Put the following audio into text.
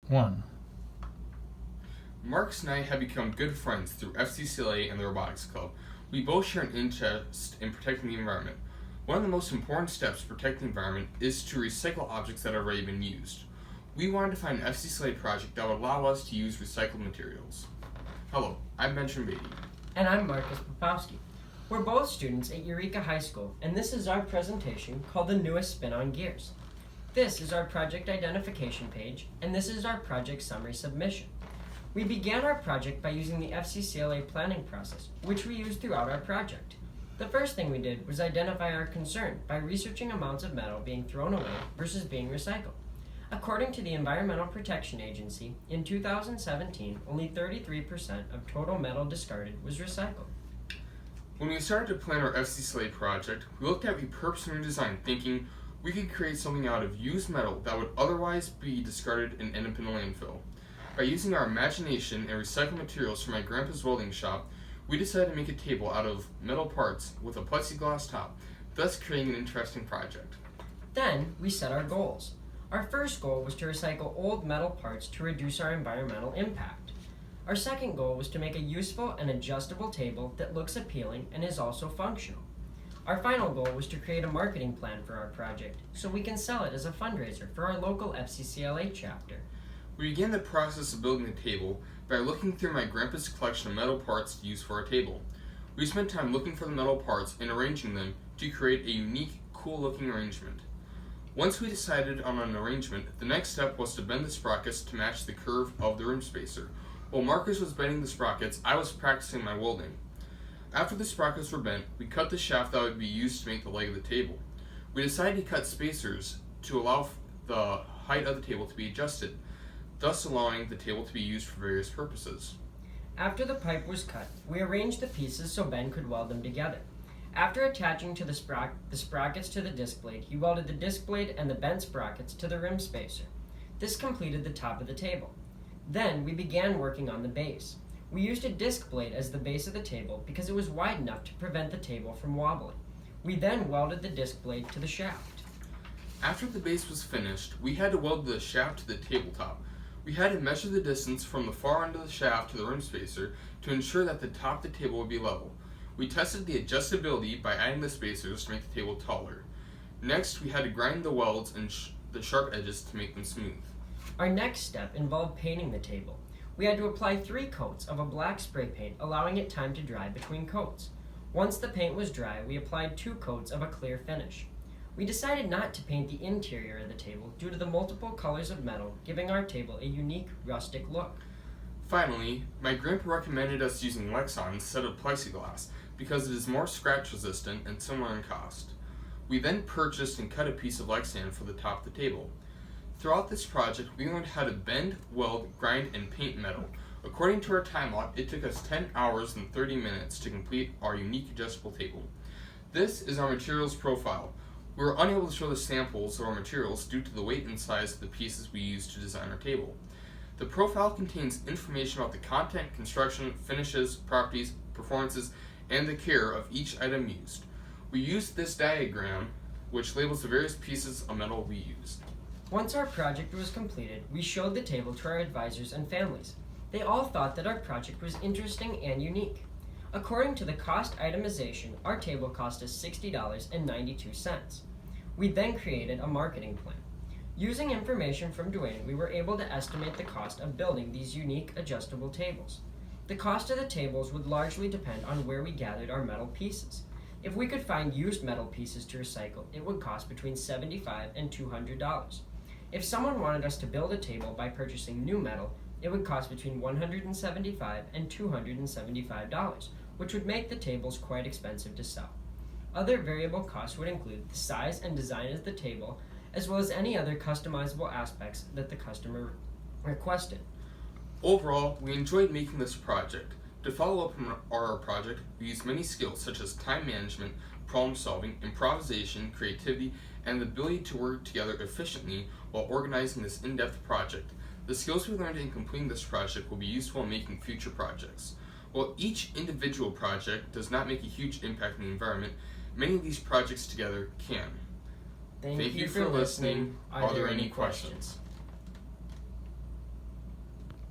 1. Marcus and I have become good friends through FCCLA and the Robotics Club. We both share an interest in protecting the environment. One of the most important steps to protect the environment is to recycle objects that have already been used. We wanted to find an FCCLA project that would allow us to use recycled materials. Hello, I'm Benjamin Beatty. And I'm Marcus Popowski. We're both students at Eureka High School, and this is our presentation called The Newest Spin on Gears. This is our project identification page, and this is our project summary submission. We began our project by using the FCCLA planning process, which we used throughout our project. The first thing we did was identify our concern by researching amounts of metal being thrown away versus being recycled. According to the Environmental Protection Agency, in 2017, only 33% of total metal discarded was recycled. When we started to plan our FCCLA project, we looked at Repurpose and Redesign, thinking we could create something out of used metal that would otherwise be discarded and end up in a landfill. By using our imagination and recycled materials from my grandpa's welding shop, we decided to make a table out of metal parts with a plexiglass top, thus creating an interesting project. Then we set our goals. Our first goal was to recycle old metal parts to reduce our environmental impact. Our second goal was to make a useful and adjustable table that looks appealing and is also functional. Our final goal was to create a marketing plan for our project so we can sell it as a fundraiser for our local FCCLA chapter. We began the process of building the table by looking through my grandpa's collection of metal parts to use for our table. We spent time looking for the metal parts and arranging them to create a unique, cool-looking arrangement. Once we decided on an arrangement, the next step was to bend the sprockets to match the curve of the rim spacer. While Marcus was bending the sprockets, I was practicing my welding. After the sprockets were bent, we cut the shaft that would be used to make the leg of the table. We decided to cut spacers to allow the height of the table to be adjusted, thus allowing the table to be used for various purposes. After the pipe was cut, we arranged the pieces so Ben could weld them together. After attaching to the sprockets to the disc blade, he welded the disc blade and the bent sprockets to the rim spacer. This completed the top of the table. Then we began working on the base. We used a disc blade as the base of the table because it was wide enough to prevent the table from wobbling. We then welded the disc blade to the shaft. After the base was finished, we had to weld the shaft to the tabletop. We had to measure the distance from the far end of the shaft to the rim spacer to ensure that the top of the table would be level. We tested the adjustability by adding the spacers to make the table taller. Next, we had to grind the welds and the sharp edges to make them smooth. Our next step involved painting the table. We had to apply 3 coats of a black spray paint, allowing it time to dry between coats. Once the paint was dry, we applied 2 coats of a clear finish. We decided not to paint the interior of the table due to the multiple colors of metal, giving our table a unique rustic look. Finally, my grandpa recommended us using Lexan instead of plexiglass because it is more scratch resistant and similar in cost. We then purchased and cut a piece of Lexan for the top of the table. Throughout this project, we learned how to bend, weld, grind, and paint metal. According to our time log, it took us 10 hours and 30 minutes to complete our unique adjustable table. This is our materials profile. We were unable to show the samples of our materials due to the weight and size of the pieces we used to design our table. The profile contains information about the content, construction, finishes, properties, performances, and the care of each item used. We used this diagram, which labels the various pieces of metal we used. Once our project was completed, we showed the table to our advisors and families. They all thought that our project was interesting and unique. According to the cost itemization, our table cost us $60.92. We then created a marketing plan. Using information from Dwayne, we were able to estimate the cost of building these unique adjustable tables. The cost of the tables would largely depend on where we gathered our metal pieces. If we could find used metal pieces to recycle, it would cost between $75 and $200. If someone wanted us to build a table by purchasing new metal, it would cost between $175 and $275, which would make the tables quite expensive to sell. Other variable costs would include the size and design of the table, as well as any other customizable aspects that the customer requested. Overall, we enjoyed making this project. To follow up on our project, we used many skills such as time management, problem solving, improvisation, creativity, and the ability to work together efficiently while organizing this in-depth project. The skills we learned in completing this project will be useful in making future projects. While each individual project does not make a huge impact on the environment, many of these projects together can. Thank you for listening. Are there any questions?